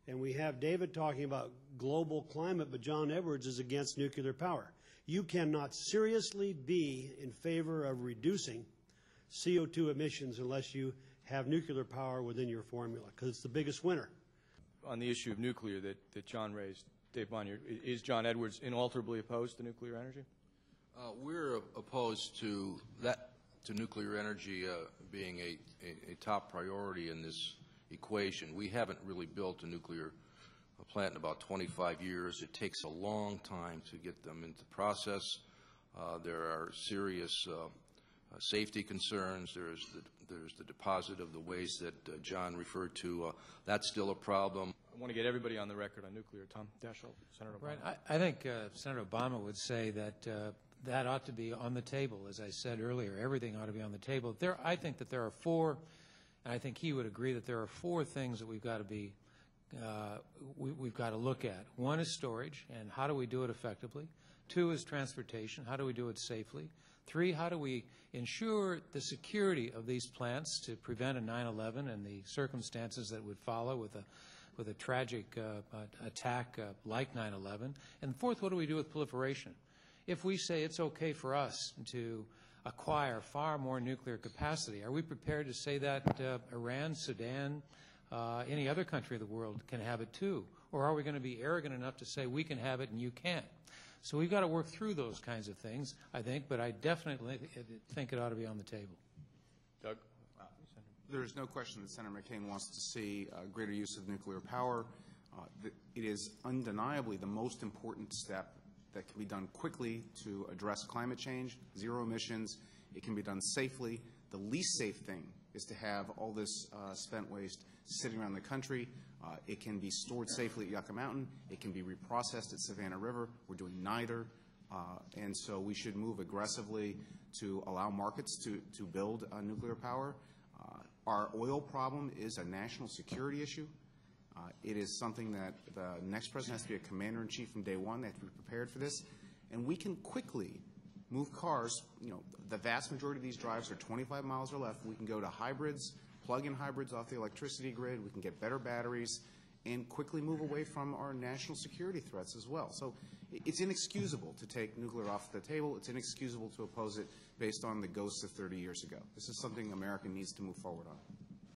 And we have David talking about global climate, but John Edwards is against nuclear power. You cannot seriously be in favor of reducing CO2 emissions unless you have nuclear power within your formula, because it's the biggest winner. On the issue of nuclear that John raised, Dave Bonior, is John Edwards inalterably opposed to nuclear energy? We're opposed to nuclear energy being a top priority in this equation. We haven't really built a nuclear plant in about 25 years. It takes a long time to get them into process. There are serious safety concerns. There's the deposit of the waste that John referred to. That's still a problem. I want to get everybody on the record on nuclear. Tom Daschle, Senator Obama. Right. I think Senator Obama would say that that ought to be on the table. As I said earlier, everything ought to be on the table. I think that there are four, and I think he would agree that there are four things that we've got to be we've got to look at. One is storage, and how do we do it effectively? Two is transportation. How do we do it safely? Three, how do we ensure the security of these plants to prevent a 9/11 and the circumstances that would follow with a tragic attack like 9/11? And fourth, what do we do with proliferation? If we say it's okay for us to acquire far more nuclear capacity, are we prepared to say that Iran, Sudan, any other country of the world can have it too? Or are we going to be arrogant enough to say we can have it and you can't? So we've got to work through those kinds of things, I think, but I definitely think it ought to be on the table. Doug? There's no question that Senator McCain wants to see greater use of nuclear power. It is undeniably the most important step that can be done quickly to address climate change, zero emissions. It can be done safely. The least safe thing is to have all this spent waste sitting around the country. It can be stored safely at Yucca Mountain. It can be reprocessed at Savannah River. We're doing neither. And so we should move aggressively to allow markets to build nuclear power. Our oil problem is a national security issue. It is something that the next president has to be a commander-in-chief from day one. They have to be prepared for this. And we can quickly move cars. You know, the vast majority of these drives are 25 miles or less. We can go to hybrids, plug-in hybrids off the electricity grid. We can get better batteries and quickly move away from our national security threats as well. So it's inexcusable to take nuclear off the table. It's inexcusable to oppose it based on the ghosts of 30 years ago. This is something America needs to move forward on.